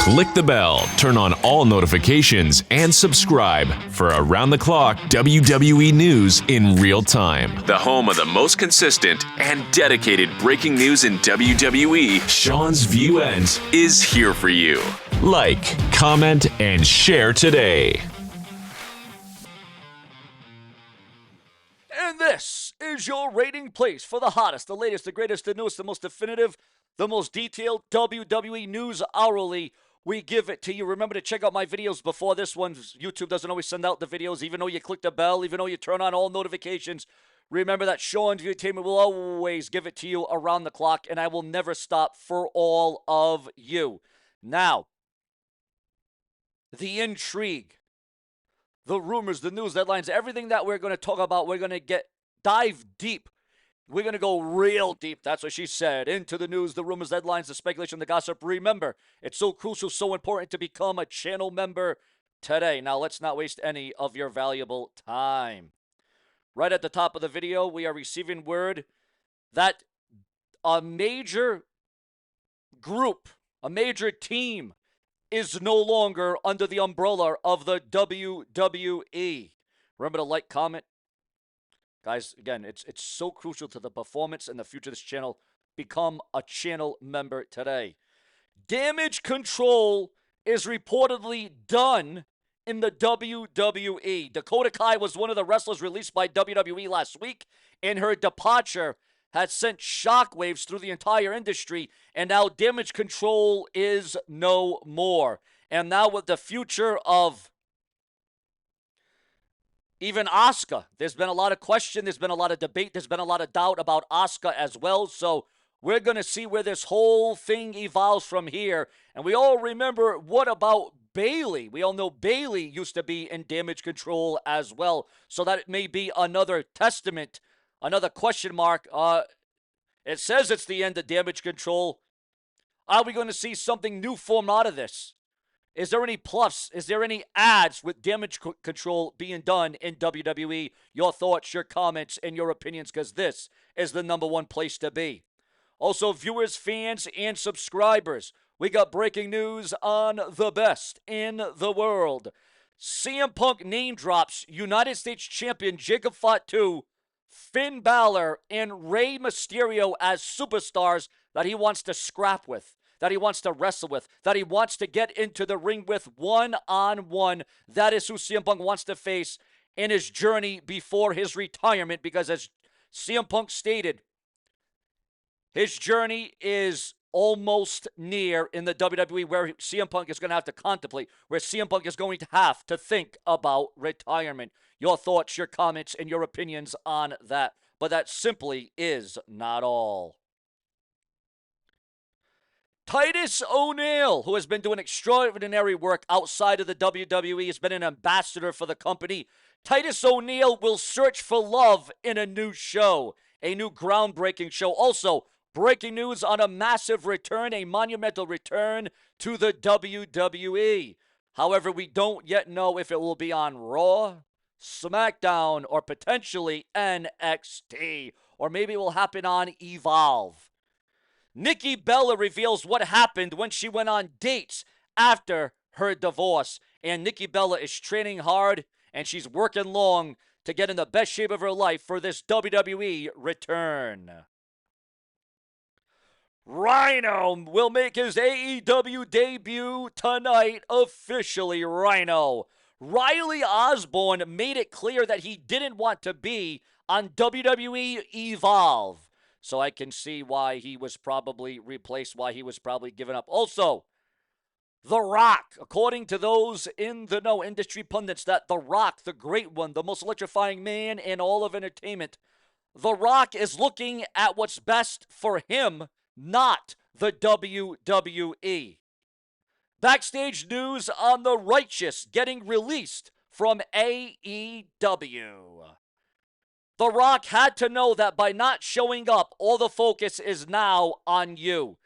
Click the bell, turn on all notifications, and subscribe for around-the-clock WWE news in real time. The home of the most consistent and dedicated breaking news in WWE, Seanzviewent, is here for you. Like, comment, and share today. And this is your rating place for the hottest, the latest, the greatest, the newest, the most definitive, the most detailed WWE news hourly. We give it to you. Remember to check out my videos before this one. YouTube doesn't always send out the videos, even though you click the bell, even though you turn on all notifications. Remember that Seanzviewent will always give it to you around the clock, and I will never stop for all of you. Now, the intrigue, the rumors, the news, headlines, everything that we're going to talk about, we're going to dive deep. We're going to go real deep, that's what she said, into the news, the rumors, headlines, the speculation, the gossip. Remember, it's so crucial, so important to become a channel member today. Now, let's not waste any of your valuable time. Right at the top of the video, we are receiving word that a major group, a major team, is no longer under the umbrella of the WWE. Remember to like, comment. Guys, again, it's so crucial to the performance and the future of this channel. Become a channel member today. Damage control is reportedly done in the WWE. Dakota Kai was one of the wrestlers released by WWE last week, and her departure has sent shockwaves through the entire industry, and now damage control is no more. And now with the future of even Asuka, there's been a lot of question, there's been a lot of debate, there's been a lot of doubt about Asuka as well. So we're going to see where this whole thing evolves from here. And we all remember, what about Bayley? We all know Bayley used to be in damage control as well. So that it may be another testament, another question mark. It says it's the end of damage control. Are we going to see something new form out of this? Is there any plus? Is there any ads with damage control being done in WWE? Your thoughts, your comments, and your opinions, because this is the #1 place to be. Also, viewers, fans, and subscribers, we got breaking news on the best in the world. CM Punk name drops United States Champion Jacob Fatu, Finn Balor, and Rey Mysterio as superstars that he wants to scrap with, that he wants to wrestle with, that he wants to get into the ring with one-on-one. That is who CM Punk wants to face in his journey before his retirement, because as CM Punk stated, his journey is almost near in the WWE, where CM Punk is going to have to contemplate, where CM Punk is going to have to think about retirement. Your thoughts, your comments, and your opinions on that. But that simply is not all. Titus O'Neil, who has been doing extraordinary work outside of the WWE, has been an ambassador for the company. Titus O'Neil will search for love in a new show, a new groundbreaking show. Also, breaking news on a massive return, a monumental return to the WWE. However, we don't yet know if it will be on Raw, SmackDown, or potentially NXT. Or maybe it will happen on Evolve. Nikki Bella reveals what happened when she went on dates after her divorce. And Nikki Bella is training hard, and she's working long to get in the best shape of her life for this WWE return. Rhino will make his AEW debut tonight officially. Rhino. Riley Osborne made it clear that he didn't want to be on WWE Evolve. So I can see why he was probably replaced, why he was probably given up. Also, The Rock, according to those in the know, industry pundits, that The Rock, the great one, the most electrifying man in all of entertainment, The Rock is looking at what's best for him, not the WWE. Backstage news on The Righteous getting released from AEW. The Rock had to know that by not showing up, all the focus is now on you.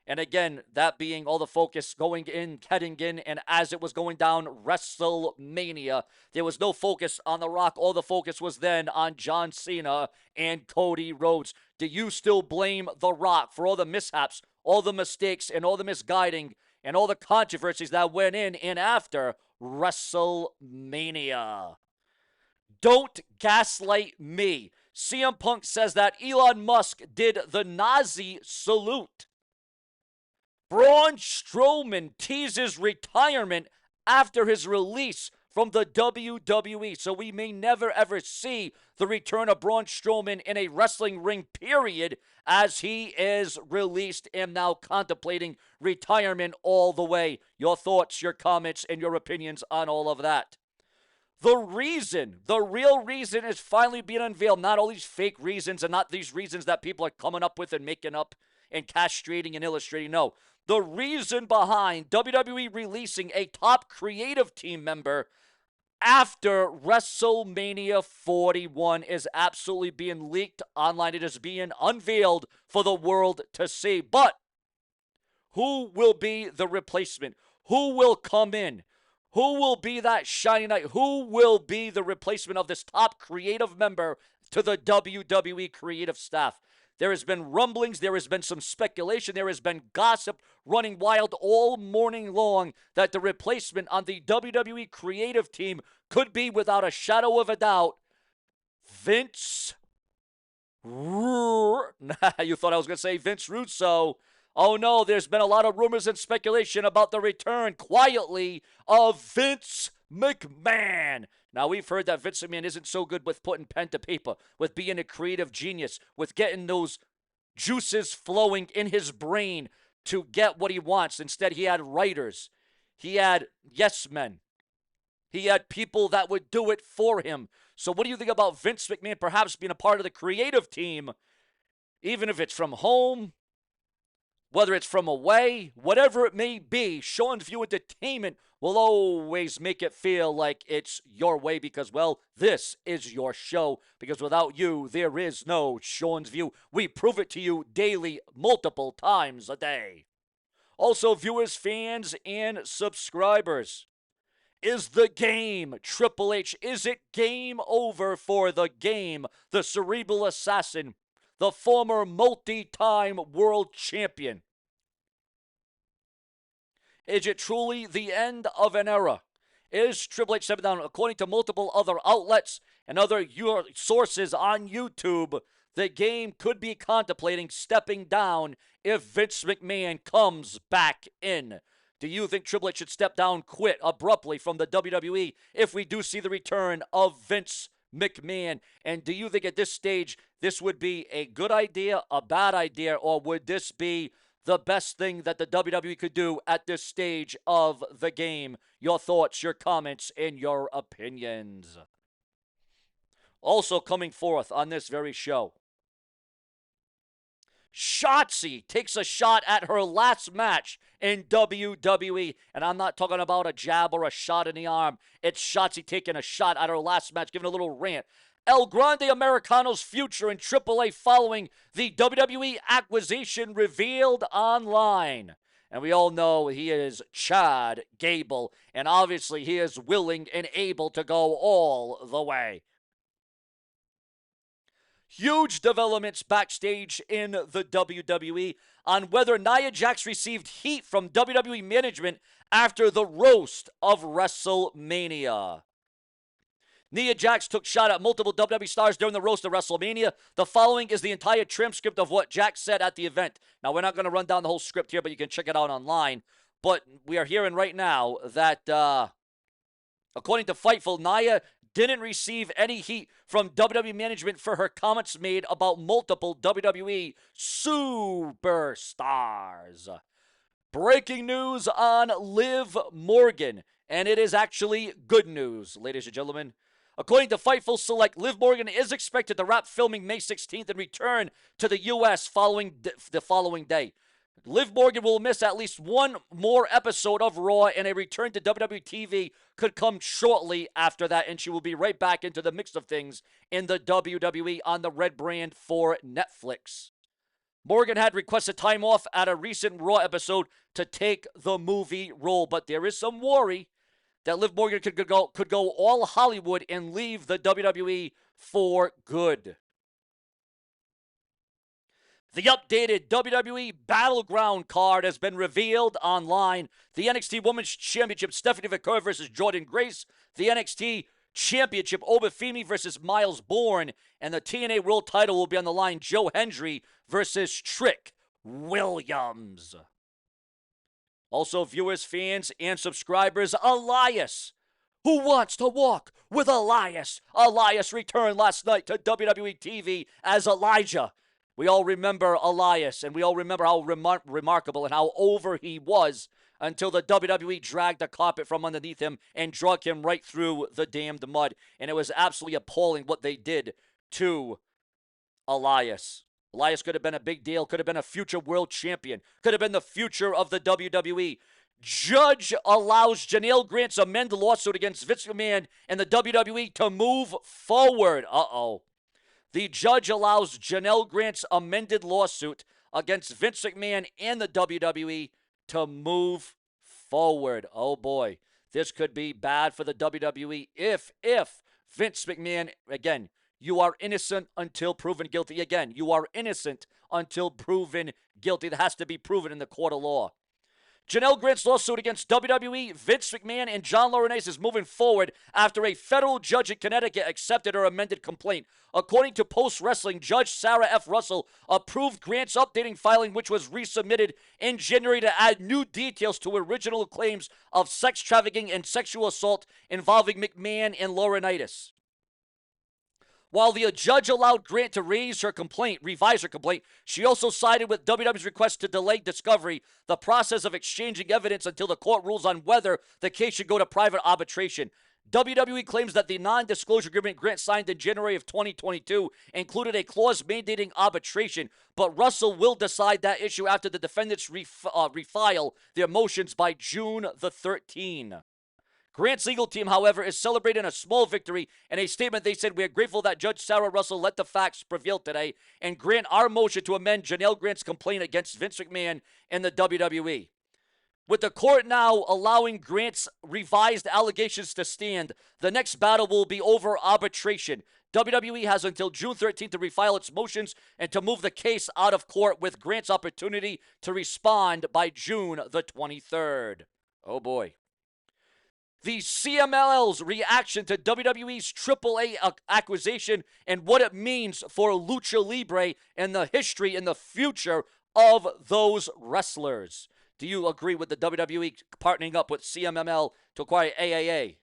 And again, that being all the focus going in, heading in, and as it was going down WrestleMania, there was no focus on The Rock. All the focus was then on John Cena and Cody Rhodes. Do you still blame The Rock for all the mishaps, all the mistakes, and all the misguiding and all the controversies that went in and after WrestleMania. Don't gaslight me. CM Punk says that Elon Musk did the Nazi salute. Braun Strowman teases retirement after his release from the WWE. So we may never ever see the return of Braun Strowman in a wrestling ring, period, as he is released and now contemplating retirement all the way. Your thoughts, your comments, and your opinions on all of that. The real reason is finally being unveiled. Not all these fake reasons and not these reasons that people are coming up with and making up and castrating and illustrating. No. The reason behind WWE releasing a top creative team member after WrestleMania 41 is absolutely being leaked online. It is being unveiled for the world to see. But who will be the replacement? Who will come in? Who will be that shining knight? Who will be the replacement of this top creative member to the WWE creative staff? There has been rumblings, there has been some speculation, there has been gossip running wild all morning long that the replacement on the WWE creative team could be, without a shadow of a doubt, Vince. You thought I was going to say Vince Russo. Oh no, there's been a lot of rumors and speculation about the return, quietly, of Vince McMahon. Now, we've heard that Vince McMahon isn't so good with putting pen to paper, with being a creative genius, with getting those juices flowing in his brain to get what he wants. Instead, he had writers. He had yes men. He had people that would do it for him. So what do you think about Vince McMahon perhaps being a part of the creative team, even if it's from home, whether it's from away, whatever it may be? Seanzviewent Entertainment will always make it feel like it's your way because, well, this is your show. Because without you, there is no Sean's View. We prove it to you daily, multiple times a day. Also, viewers, fans, and subscribers, is the game Triple H? Is it game over for the game? The cerebral assassin, the former multi-time world champion. Is it truly the end of an era? Is Triple H stepping down? According to multiple other outlets and other sources on YouTube, the game could be contemplating stepping down if Vince McMahon comes back in. Do you think Triple H should step down, quit abruptly from the WWE if we do see the return of Vince McMahon? And do you think at this stage this would be a good idea, a bad idea, or would this be the best thing that the WWE could do at this stage of the game? Your thoughts, your comments, and your opinions. Also coming forth on this very show, Shotzi takes a shot at her last match in WWE. And I'm not talking about a jab or a shot in the arm. It's Shotzi taking a shot at her last match, giving a little rant. El Grande Americano's future in AAA following the WWE acquisition revealed online. And we all know he is Chad Gable. And obviously he is willing and able to go all the way. Huge developments backstage in the WWE on whether Nia Jax received heat from WWE management after the roast of WrestleMania. Nia Jax took shot at multiple WWE stars during the roast of WrestleMania. The following is the entire transcript of what Jax said at the event. Now, we're not going to run down the whole script here, but you can check it out online. But we are hearing right now that, according to Fightful, Nia didn't receive any heat from WWE management for her comments made about multiple WWE superstars. Breaking news on Liv Morgan, and it is actually good news, ladies and gentlemen. According to Fightful Select, Liv Morgan is expected to wrap filming May 16th and return to the U.S. the following day. Liv Morgan will miss at least one more episode of Raw, and a return to WWE TV could come shortly after that, and she will be right back into the mix of things in the WWE on the Red brand for Netflix. Morgan had requested time off at a recent Raw episode to take the movie role, but there is some worry that Liv Morgan could go all Hollywood and leave the WWE for good. The updated WWE Battleground card has been revealed online. The NXT Women's Championship, Stephanie McMahon versus Jordan Grace. The NXT Championship, Oba Femi versus Miles Bourne. And the TNA World title will be on the line, Joe Hendry versus Trick Williams. Also, viewers, fans, and subscribers, Elias. Who wants to walk with Elias? Elias returned last night to WWE TV as Elijah. We all remember Elias, and we all remember how remarkable and how over he was until the WWE dragged the carpet from underneath him and dragged him right through the damned mud. And it was absolutely appalling what they did to Elias. Elias could have been a big deal, could have been a future world champion, could have been the future of the WWE. Judge allows Janelle Grant's amended lawsuit against Vince McMahon and the WWE to move forward. The judge allows Janelle Grant's amended lawsuit against Vince McMahon and the WWE to move forward. Oh boy, this could be bad for the WWE if Vince McMahon, again, you are innocent until proven guilty. Again, you are innocent until proven guilty. That has to be proven in the court of law. Janelle Grant's lawsuit against WWE, Vince McMahon, and John Laurinaitis is moving forward after a federal judge in Connecticut accepted her amended complaint. According to Post Wrestling, Judge Sarah F. Russell approved Grant's updating filing, which was resubmitted in January to add new details to original claims of sex trafficking and sexual assault involving McMahon and Laurinaitis. While the judge allowed Grant to revise her complaint, she also sided with WWE's request to delay discovery, the process of exchanging evidence until the court rules on whether the case should go to private arbitration. WWE claims that the non-disclosure agreement Grant signed in January of 2022 included a clause mandating arbitration, but Russell will decide that issue after the defendants refile their motions by June the 13th. Grant's legal team, however, is celebrating a small victory. In a statement, they said, "We are grateful that Judge Sarah Russell let the facts prevail today and grant our motion to amend Janelle Grant's complaint against Vince McMahon and the WWE." With the court now allowing Grant's revised allegations to stand, the next battle will be over arbitration. WWE has until June 13th to refile its motions and to move the case out of court, with Grant's opportunity to respond by June the 23rd. Oh boy. The CMLL's reaction to WWE's Triple H acquisition and what it means for Lucha Libre and the history and the future of those wrestlers. Do you agree with the WWE partnering up with CMLL to acquire AAA?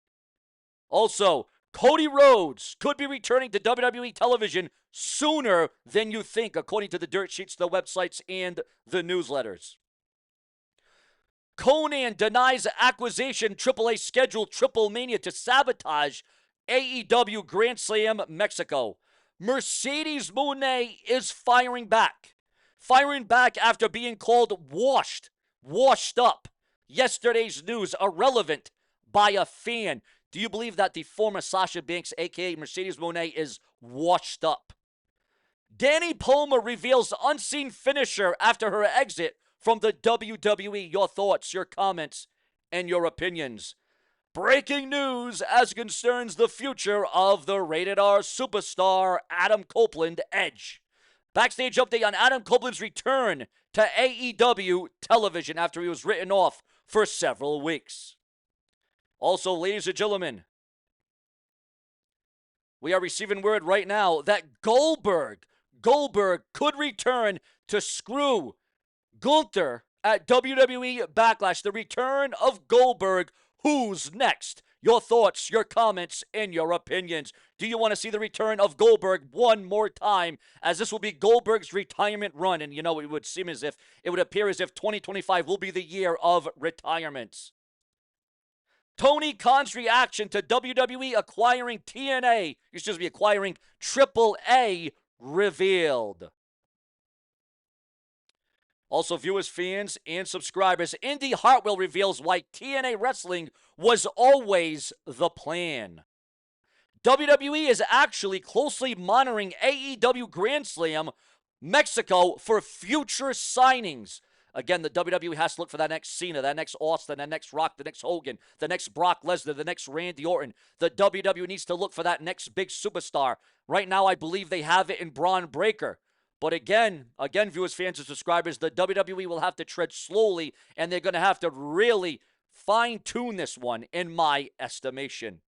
Also, Cody Rhodes could be returning to WWE television sooner than you think, according to the dirt sheets, the websites, and the newsletters. Conan denies acquisition. Triple H scheduled Triple Mania to sabotage AEW Grand Slam Mexico. Mercedes Moné is firing back. Firing back after being called washed up. Yesterday's news, irrelevant by a fan. Do you believe that the former Sasha Banks, a.k.a. Mercedes Moné, is washed up? Danny Palmer reveals unseen finisher after her exit from the WWE. Your thoughts, your comments, and your opinions. Breaking news as concerns the future of the Rated R superstar Adam Copeland, Edge. Backstage update on Adam Copeland's return to AEW television after he was written off for several weeks. Also, ladies and gentlemen, we are receiving word right now that Goldberg could return to screw Gunther at WWE Backlash. The return of Goldberg. Who's next? Your thoughts, your comments, and your opinions. Do you want to see the return of Goldberg one more time, as this will be Goldberg's retirement run? And it would seem as if, it would appear as if 2025 will be the year of retirements. Tony Khan's reaction to WWE acquiring acquiring Triple A revealed. Also, viewers, fans, and subscribers, Indy Hartwell reveals why TNA Wrestling was always the plan. WWE is actually closely monitoring AEW Grand Slam Mexico for future signings. Again, the WWE has to look for that next Cena, that next Austin, that next Rock, the next Hogan, the next Brock Lesnar, the next Randy Orton. The WWE needs to look for that next big superstar. Right now, I believe they have it in Braun Breaker. But again, viewers, fans, and subscribers, the WWE will have to tread slowly, and they're going to have to really fine-tune this one, in my estimation.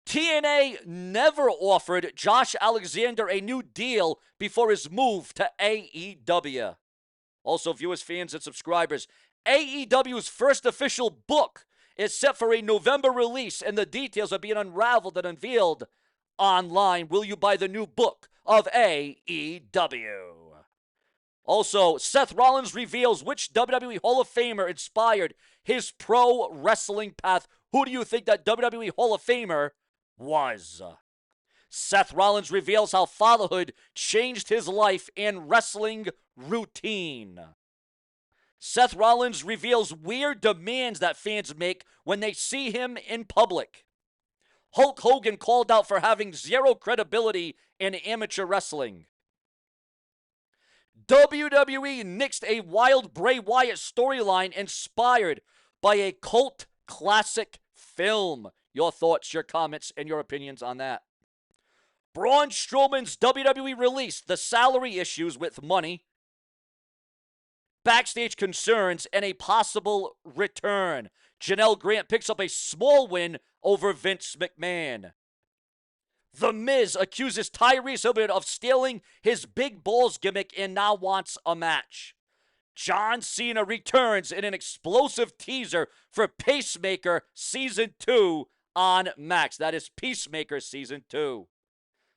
TNA never offered Josh Alexander a new deal before his move to AEW. Also, viewers, fans, and subscribers, AEW's first official book is set for a November release, and the details are being unraveled and unveiled online. Will you buy the new book of AEW? Also, Seth Rollins reveals which WWE Hall of Famer inspired his pro wrestling path. Who do you think that WWE Hall of Famer was? Seth Rollins reveals how fatherhood changed his life and wrestling routine. Seth Rollins reveals weird demands that fans make when they see him in public. Hulk Hogan called out for having zero credibility in amateur wrestling. WWE nixed a wild Bray Wyatt storyline inspired by a cult classic film. Your thoughts, your comments, and your opinions on that. Braun Strowman's WWE release, the salary issues with money, backstage concerns, and a possible return. Janelle Grant picks up a small win over Vince McMahon. The Miz accuses Tyrese Hilbert of stealing his big balls gimmick and now wants a match. John Cena returns in an explosive teaser for Pacemaker Season 2 on Max. That is Peacemaker Season 2.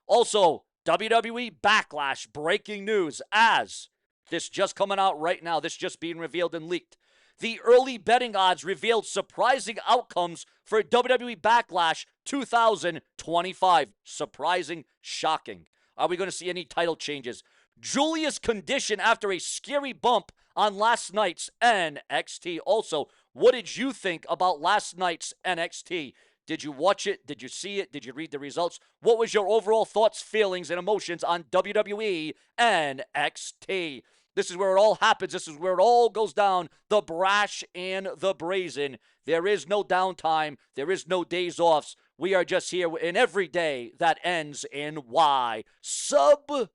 Also, WWE Backlash breaking news as this just coming out right now. This just being revealed and leaked. The early betting odds revealed surprising outcomes for WWE Backlash 2025. Surprising, shocking. Are we going to see any title changes? Julia's condition after a scary bump on last night's NXT. Also, what did you think about last night's NXT? Did you watch it? Did you see it? Did you read the results? What was your overall thoughts, feelings, and emotions on WWE NXT? This is where it all happens. This is where it all goes down. The brash and the brazen. There is no downtime. There is no days offs. We are just here in every day that ends in Y. Subscribe.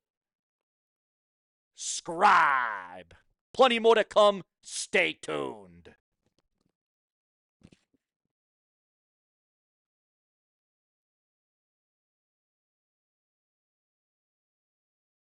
Plenty more to come. Stay tuned.